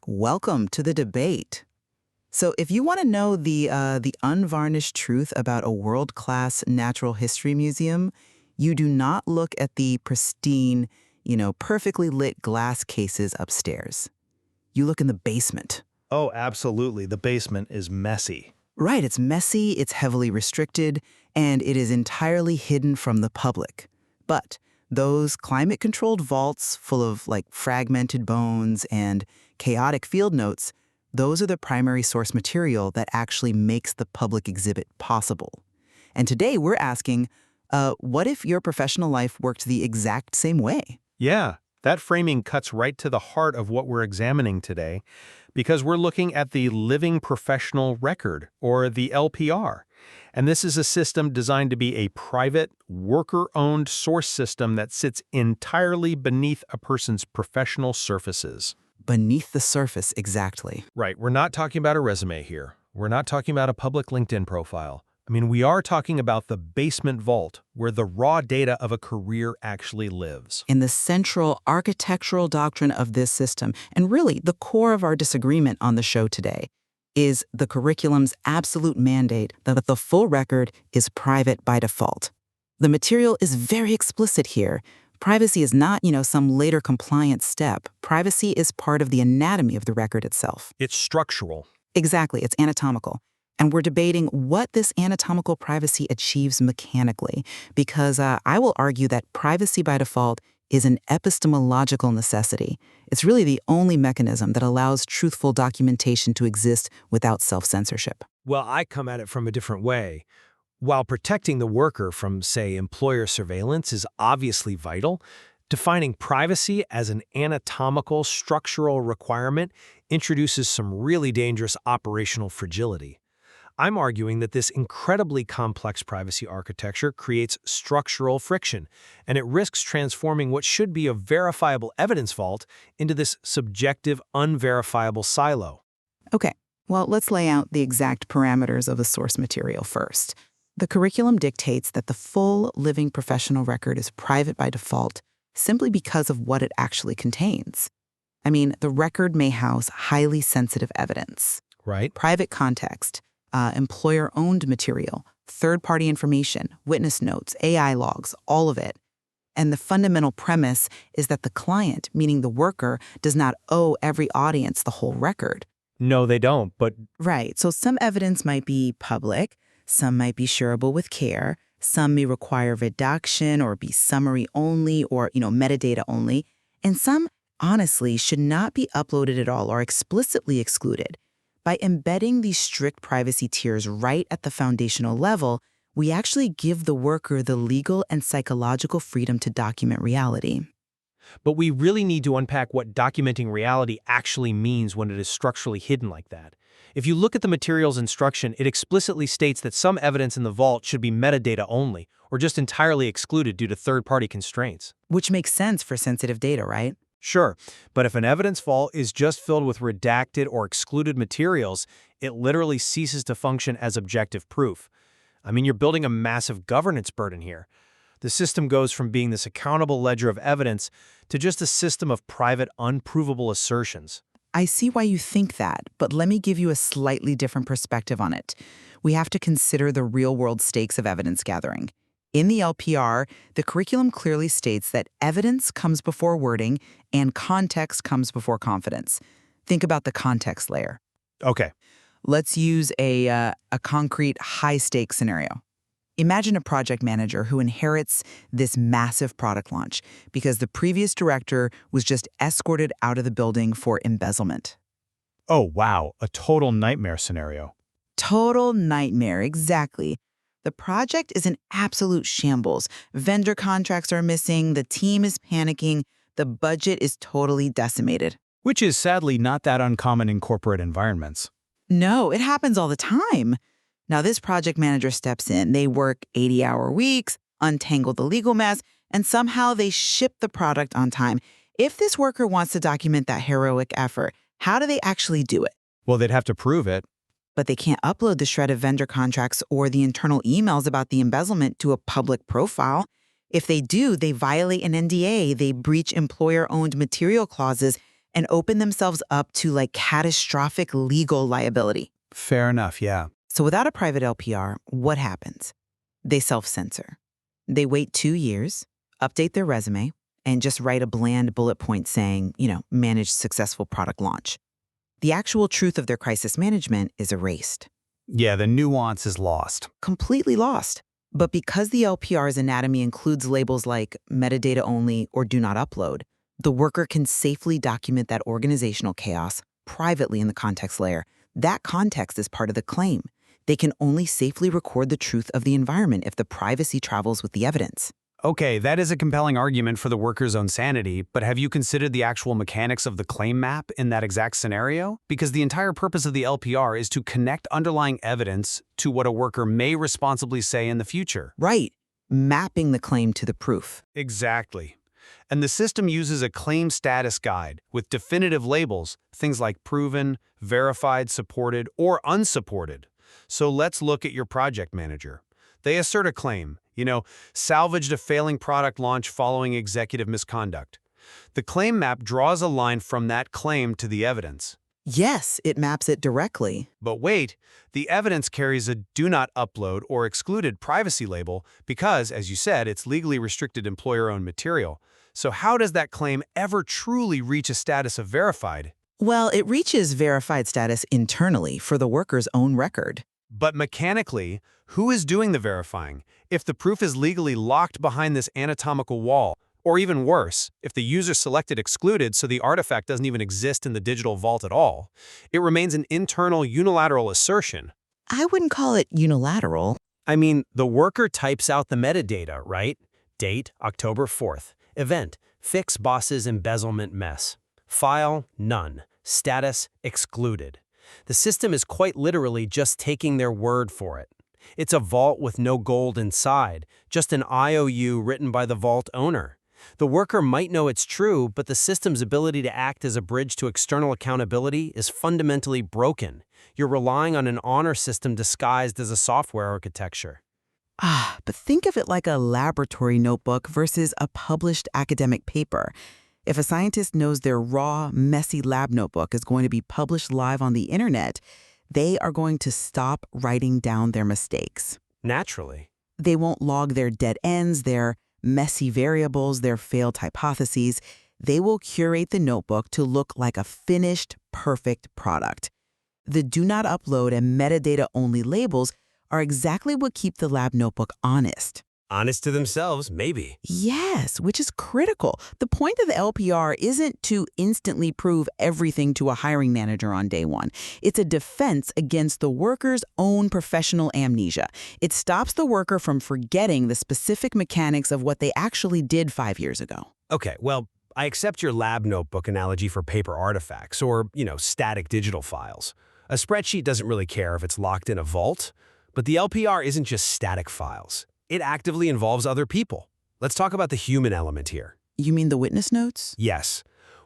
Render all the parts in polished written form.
Welcome to the debate. So, if you want to know the unvarnished truth about a world-class natural history museum, you do not look at the pristine, perfectly lit glass cases upstairs. You look in the basement. Oh, absolutely. The basement is messy. Right, it's messy, it's heavily restricted, and it is entirely hidden from the public. But those climate-controlled vaults full of fragmented bones and chaotic field notes, those are the primary source material that actually makes the public exhibit possible. And today we're asking, what if your professional life worked the exact same way? Yeah, that framing cuts right to the heart of what we're examining today, because we're looking at the Living Professional Record, or the LPR. And this is a system designed to be a private, worker-owned source system that sits entirely beneath a person's professional surfaces. Beneath the surface, exactly. Right, we're not talking about a resume here. We're not talking about a public LinkedIn profile. We are talking about the basement vault, where the raw data of a career actually lives. In the central architectural doctrine of this system, and really the core of our disagreement on the show today, is the curriculum's absolute mandate that the full record is private by default. The material is very explicit here. Privacy is not, some later compliance step. Privacy is part of the anatomy of the record itself. It's structural. Exactly, it's anatomical. And we're debating what this anatomical privacy achieves mechanically, because I will argue that privacy by default is an epistemological necessity. It's really the only mechanism that allows truthful documentation to exist without self-censorship. Well, I come at it from a different way. While protecting the worker from, say, employer surveillance is obviously vital, defining privacy as an anatomical, structural requirement introduces some really dangerous operational fragility. I'm arguing that this incredibly complex privacy architecture creates structural friction, and it risks transforming what should be a verifiable evidence vault into this subjective, unverifiable silo. Okay, well, let's lay out the exact parameters of the source material first. The curriculum dictates that the full living professional record is private by default simply because of what it actually contains. The record may house highly sensitive evidence. Right. Private context, employer-owned material, third-party information, witness notes, AI logs, all of it. And the fundamental premise is that the client, meaning the worker, does not owe every audience the whole record. No, they don't, but... Right, so some evidence might be public, some might be shareable with care, some may require redaction or be summary only or, metadata only, and some, honestly, should not be uploaded at all or explicitly excluded. By embedding these strict privacy tiers right at the foundational level, we actually give the worker the legal and psychological freedom to document reality. But we really need to unpack what documenting reality actually means when it is structurally hidden like that. If you look at the material's instruction, it explicitly states that some evidence in the vault should be metadata only, or just entirely excluded due to third-party constraints. Which makes sense for sensitive data, right? Sure, but if an evidence vault is just filled with redacted or excluded materials, it literally ceases to function as objective proof. You're building a massive governance burden here. The system goes from being this accountable ledger of evidence to just a system of private, unprovable assertions. I see why you think that, but let me give you a slightly different perspective on it. We have to consider the real-world stakes of evidence gathering. In the LPR, the curriculum clearly states that evidence comes before wording and context comes before confidence. Think about the context layer. Okay. Let's use a concrete high-stakes scenario. Imagine a project manager who inherits this massive product launch because the previous director was just escorted out of the building for embezzlement. Oh, wow. A total nightmare scenario. Total nightmare, exactly. The project is an absolute shambles. Vendor contracts are missing, the team is panicking, the budget is totally decimated. Which is sadly not that uncommon in corporate environments. No, it happens all the time. Now, this project manager steps in. They work 80-hour weeks, untangle the legal mess, and somehow they ship the product on time. If this worker wants to document that heroic effort, how do they actually do it? Well, they'd have to prove it. But they can't upload the shred of vendor contracts or the internal emails about the embezzlement to a public profile. If they do, they violate an NDA, they breach employer-owned material clauses, and open themselves up to like catastrophic legal liability. Fair enough, yeah. So without a private LPR, what happens? They self-censor. They wait 2 years, update their resume, and just write a bland bullet point saying, managed successful product launch. The actual truth of their crisis management is erased. Yeah, the nuance is lost. Completely lost. But because the LPR's anatomy includes labels like metadata only or do not upload, the worker can safely document that organizational chaos privately in the context layer. That context is part of the claim. They can only safely record the truth of the environment if the privacy travels with the evidence. Okay, that is a compelling argument for the worker's own sanity, but have you considered the actual mechanics of the claim map in that exact scenario? Because the entire purpose of the LPR is to connect underlying evidence to what a worker may responsibly say in the future. Right. Mapping the claim to the proof. Exactly. And the system uses a claim status guide with definitive labels, things like proven, verified, supported, or unsupported. So let's look at your project manager. They assert a claim, salvaged a failing product launch following executive misconduct. The claim map draws a line from that claim to the evidence. Yes, it maps it directly. But wait, the evidence carries a do not upload or excluded privacy label because, as you said, it's legally restricted employer-owned material. So how does that claim ever truly reach a status of verified? Well, it reaches verified status internally for the worker's own record. But mechanically, who is doing the verifying? If the proof is legally locked behind this anatomical wall, or even worse, if the user selected excluded so the artifact doesn't even exist in the digital vault at all, it remains an internal unilateral assertion. I wouldn't call it unilateral. I mean, the worker types out the metadata, right? Date, October 4th. Event, fix boss's embezzlement mess. File, none. Status, excluded. The system is quite literally just taking their word for it. It's a vault with no gold inside, just an IOU written by the vault owner. The worker might know it's true, but the system's ability to act as a bridge to external accountability is fundamentally broken. You're relying on an honor system disguised as a software architecture. But think of it like a laboratory notebook versus a published academic paper. If a scientist knows their raw, messy lab notebook is going to be published live on the internet, they are going to stop writing down their mistakes. Naturally. They won't log their dead ends, their messy variables, their failed hypotheses. They will curate the notebook to look like a finished, perfect product. The do not upload and metadata-only labels are exactly what keep the lab notebook honest. Honest to themselves, maybe. Yes, which is critical. The point of the LPR isn't to instantly prove everything to a hiring manager on day one. It's a defense against the worker's own professional amnesia. It stops the worker from forgetting the specific mechanics of what they actually did 5 years ago. Okay, well, I accept your lab notebook analogy for paper artifacts or, static digital files. A spreadsheet doesn't really care if it's locked in a vault, but the LPR isn't just static files. It actively involves other people. Let's talk about the human element here. You mean the witness notes? Yes.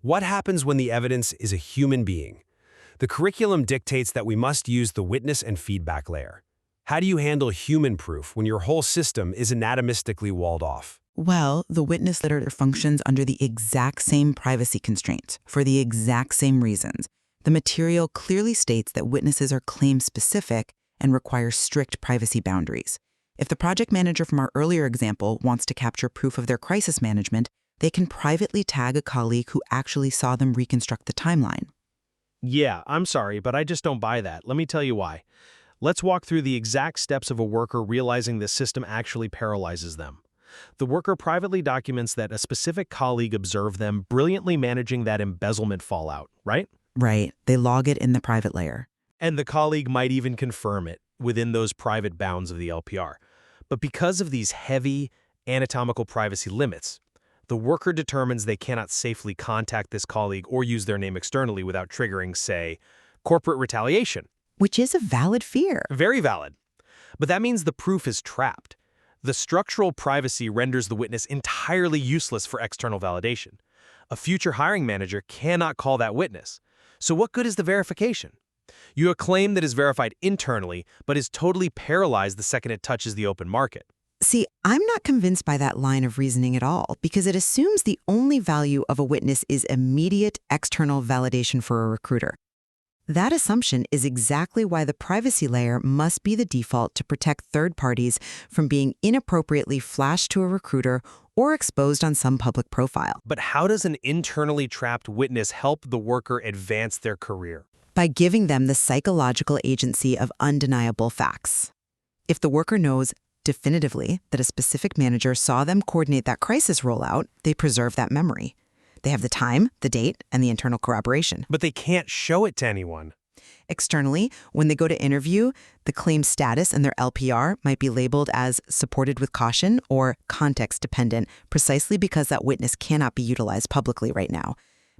What happens when the evidence is a human being? The curriculum dictates that we must use the witness and feedback layer. How do you handle human proof when your whole system is anatomistically walled off? Well, the witness letter functions under the exact same privacy constraints for the exact same reasons. The material clearly states that witnesses are claim-specific and require strict privacy boundaries. If the project manager from our earlier example wants to capture proof of their crisis management, they can privately tag a colleague who actually saw them reconstruct the timeline. Yeah, I'm sorry, but I just don't buy that. Let me tell you why. Let's walk through the exact steps of a worker realizing the system actually paralyzes them. The worker privately documents that a specific colleague observed them brilliantly managing that embezzlement fallout, right? Right. They log it in the private layer. And the colleague might even confirm it within those private bounds of the LPR. But because of these heavy anatomical privacy limits, the worker determines they cannot safely contact this colleague or use their name externally without triggering, say, corporate retaliation. Which is a valid fear. Very valid. But that means the proof is trapped. The structural privacy renders the witness entirely useless for external validation. A future hiring manager cannot call that witness. So what good is the verification? You a claim that is verified internally, but is totally paralyzed the second it touches the open market. See, I'm not convinced by that line of reasoning at all because it assumes the only value of a witness is immediate external validation for a recruiter. That assumption is exactly why the privacy layer must be the default to protect third parties from being inappropriately flashed to a recruiter or exposed on some public profile. But how does an internally trapped witness help the worker advance their career? By giving them the psychological agency of undeniable facts. If the worker knows definitively that a specific manager saw them coordinate that crisis rollout, they preserve that memory. They have the time, the date, and the internal corroboration. But they can't show it to anyone. Externally, when they go to interview, the claim status and their LPR might be labeled as supported with caution or context dependent, precisely because that witness cannot be utilized publicly right now.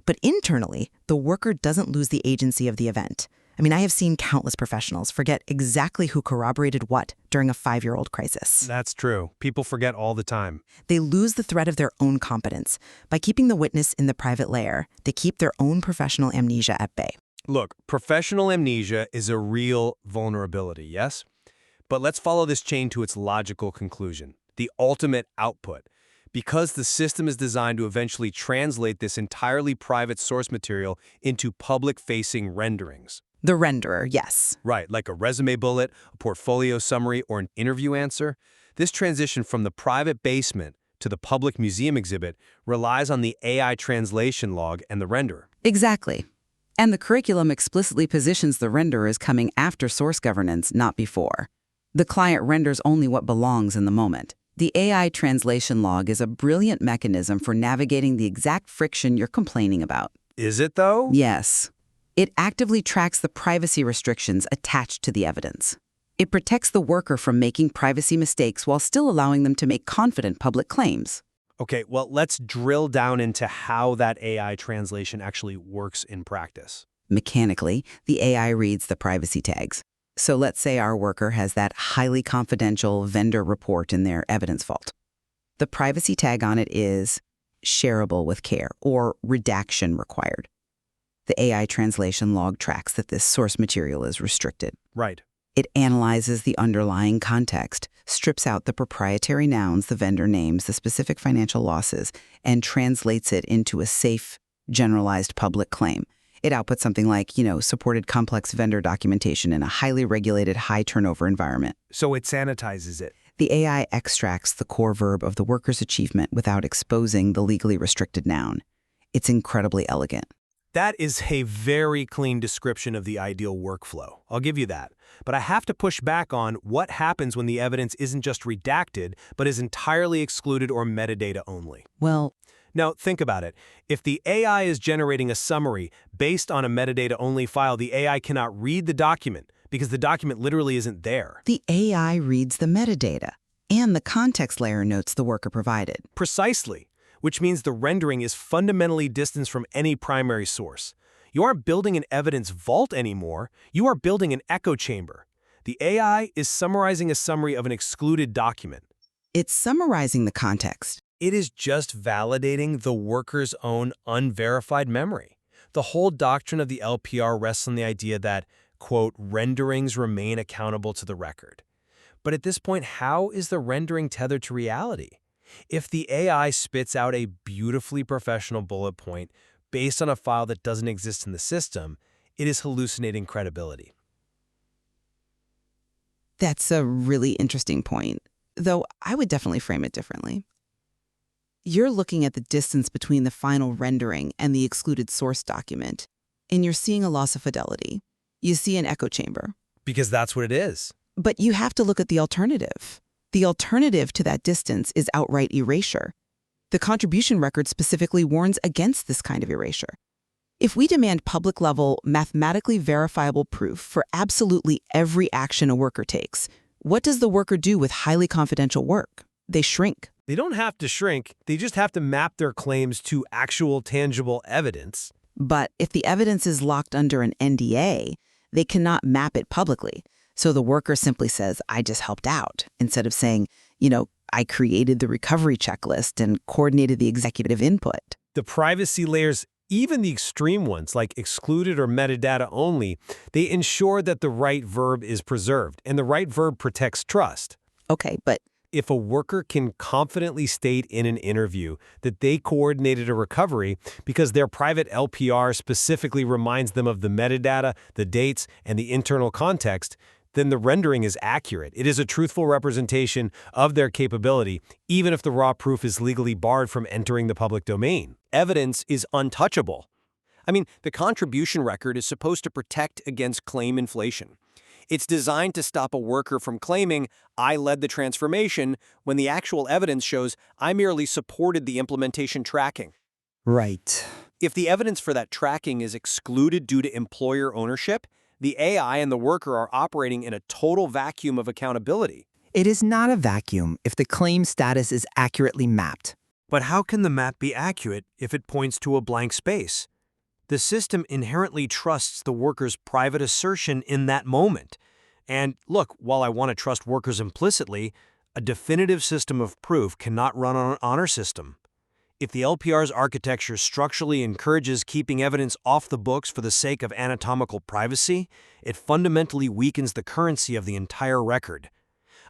But internally, the worker doesn't lose the agency of the event. I mean, I have seen countless professionals forget exactly who corroborated what during a 5-year-old crisis. That's true. People forget all the time. They lose the thread of their own competence. By keeping the witness in the private layer, they keep their own professional amnesia at bay. Look, professional amnesia is a real vulnerability, yes? But let's follow this chain to its logical conclusion, the ultimate output. Because the system is designed to eventually translate this entirely private source material into public-facing renderings. The renderer, yes. Right, like a resume bullet, a portfolio summary, or an interview answer. This transition from the private basement to the public museum exhibit relies on the AI translation log and the renderer. Exactly. And the curriculum explicitly positions the renderer as coming after source governance, not before. The client renders only what belongs in the moment. The AI translation log is a brilliant mechanism for navigating the exact friction you're complaining about. Is it, though? Yes. It actively tracks the privacy restrictions attached to the evidence. It protects the worker from making privacy mistakes while still allowing them to make confident public claims. Okay, well, let's drill down into how that AI translation actually works in practice. Mechanically, the AI reads the privacy tags. So let's say our worker has that highly confidential vendor report in their evidence vault. The privacy tag on it is shareable with care or redaction required. The AI translation log tracks that this source material is restricted. Right. It analyzes the underlying context, strips out the proprietary nouns, the vendor names, the specific financial losses, and translates it into a safe, generalized public claim. It outputs something like, supported complex vendor documentation in a highly regulated, high-turnover environment. So it sanitizes it. The AI extracts the core verb of the worker's achievement without exposing the legally restricted noun. It's incredibly elegant. That is a very clean description of the ideal workflow. I'll give you that. But I have to push back on what happens when the evidence isn't just redacted, but is entirely excluded or metadata only. Well, Now, think about it. If the AI is generating a summary based on a metadata-only file, the AI cannot read the document because the document literally isn't there. the AI reads the metadata and the context layer notes the worker provided. Precisely, which means the rendering is fundamentally distanced from any primary source. You aren't building an evidence vault anymore, you are building an echo chamber. The AI is summarizing a summary of an excluded document. It's summarizing the context. It is just validating the worker's own unverified memory. The whole doctrine of the LPR rests on the idea that, quote, renderings remain accountable to the record. But at this point, how is the rendering tethered to reality? If the AI spits out a beautifully professional bullet point based on a file that doesn't exist in the system, it is hallucinating credibility. That's a really interesting point, though I would definitely frame it differently. You're looking at the distance between the final rendering and the excluded source document, and you're seeing a loss of fidelity. You see an echo chamber. Because that's what it is. But you have to look at the alternative. The alternative to that distance is outright erasure. The contribution record specifically warns against this kind of erasure. If we demand public-level, mathematically verifiable proof for absolutely every action a worker takes, what does the worker do with highly confidential work? They shrink. They don't have to shrink, they just have to map their claims to actual tangible evidence. But if the evidence is locked under an NDA, they cannot map it publicly. So the worker simply says, I just helped out, instead of saying, I created the recovery checklist and coordinated the executive input. The privacy layers, even the extreme ones like excluded or metadata only, they ensure that the right verb is preserved, and the right verb protects trust. Okay, but if a worker can confidently state in an interview that they coordinated a recovery because their private LPR specifically reminds them of the metadata, the dates, and the internal context, then the rendering is accurate. It is a truthful representation of their capability, even if the raw proof is legally barred from entering the public domain. Evidence is untouchable. I mean, the contribution record is supposed to protect against claim inflation. It's designed to stop a worker from claiming, "I led the transformation," when the actual evidence shows, "I merely supported the implementation tracking." Right. If the evidence for that tracking is excluded due to employer ownership, the AI and the worker are operating in a total vacuum of accountability. It is not a vacuum if the claim status is accurately mapped. But how can the map be accurate if it points to a blank space? The system inherently trusts the worker's private assertion in that moment. And look, while I want to trust workers implicitly, a definitive system of proof cannot run on an honor system. If the LPR's architecture structurally encourages keeping evidence off the books for the sake of anatomical privacy, it fundamentally weakens the currency of the entire record.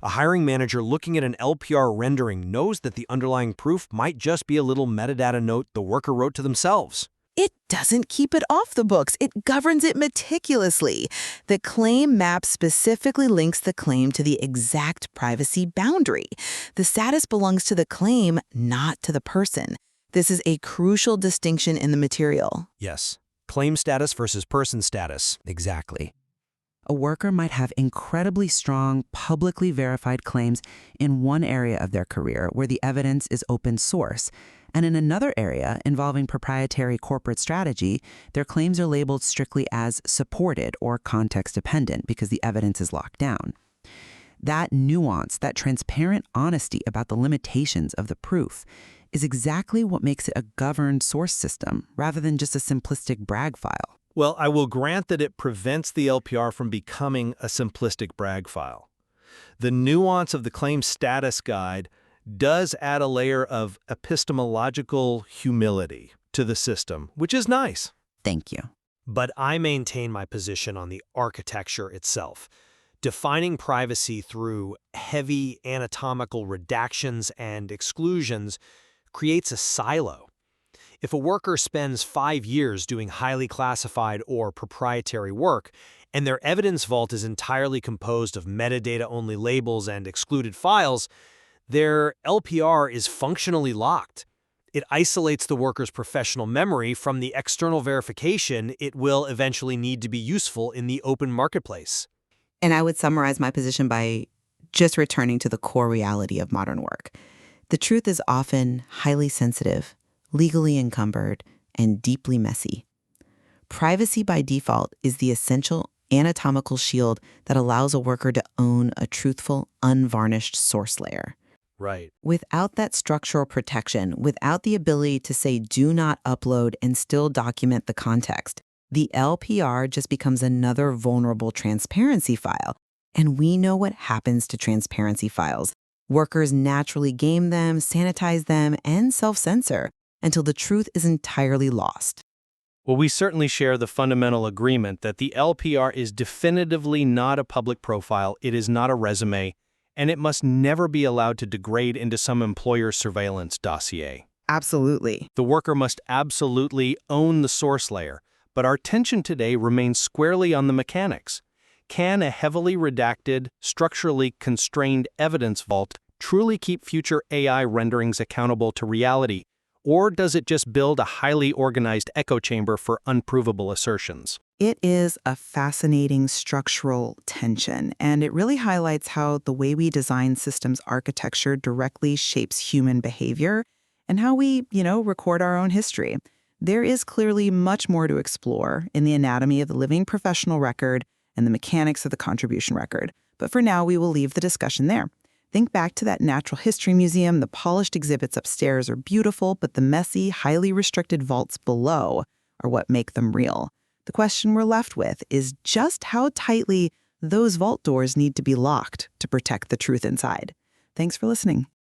A hiring manager looking at an LPR rendering knows that the underlying proof might just be a little metadata note the worker wrote to themselves. It doesn't keep it off the books. It governs it meticulously. The claim map specifically links the claim to the exact privacy boundary. The status belongs to the claim, not to the person. This is a crucial distinction in the material. Yes, claim status versus person status. Exactly. A worker might have incredibly strong, publicly verified claims in one area of their career where the evidence is open source, and in another area involving proprietary corporate strategy, their claims are labeled strictly as supported or context-dependent because the evidence is locked down. That nuance, that transparent honesty about the limitations of the proof, is exactly what makes it a governed source system rather than just a simplistic brag file. Well, I will grant that it prevents the LPR from becoming a simplistic brag file. The nuance of the claim status guide does add a layer of epistemological humility to the system, which is nice. Thank you. But I maintain my position on the architecture itself. Defining privacy through heavy anatomical redactions and exclusions creates a silo. If a worker spends 5 years doing highly classified or proprietary work, and their evidence vault is entirely composed of metadata-only labels and excluded files, their LPR is functionally locked. It isolates the worker's professional memory from the external verification it will eventually need to be useful in the open marketplace. And I would summarize my position by just returning to the core reality of modern work. The truth is often highly sensitive, legally encumbered, and deeply messy. Privacy by default is the essential anatomical shield that allows a worker to own a truthful, unvarnished source layer. Right. Without that structural protection, without the ability to say do not upload and still document the context, the LPR just becomes another vulnerable transparency file. And we know what happens to transparency files. Workers naturally game them, sanitize them, and self-censor until the truth is entirely lost. Well, we certainly share the fundamental agreement that the LPR is definitively not a public profile, it is not a resume, and it must never be allowed to degrade into some employer surveillance dossier. Absolutely. The worker must absolutely own the source layer, but our tension today remains squarely on the mechanics. Can a heavily redacted, structurally constrained evidence vault truly keep future AI renderings accountable to reality, or does it just build a highly organized echo chamber for unprovable assertions? It is a fascinating structural tension, and it really highlights how the way we design systems architecture directly shapes human behavior and how we, record our own history. There is clearly much more to explore in the anatomy of the living professional record and the mechanics of the contribution record. But for now, we will leave the discussion there. Think back to that natural history museum. The polished exhibits upstairs are beautiful, but the messy, highly restricted vaults below are what make them real. The question we're left with is just how tightly those vault doors need to be locked to protect the truth inside. Thanks for listening.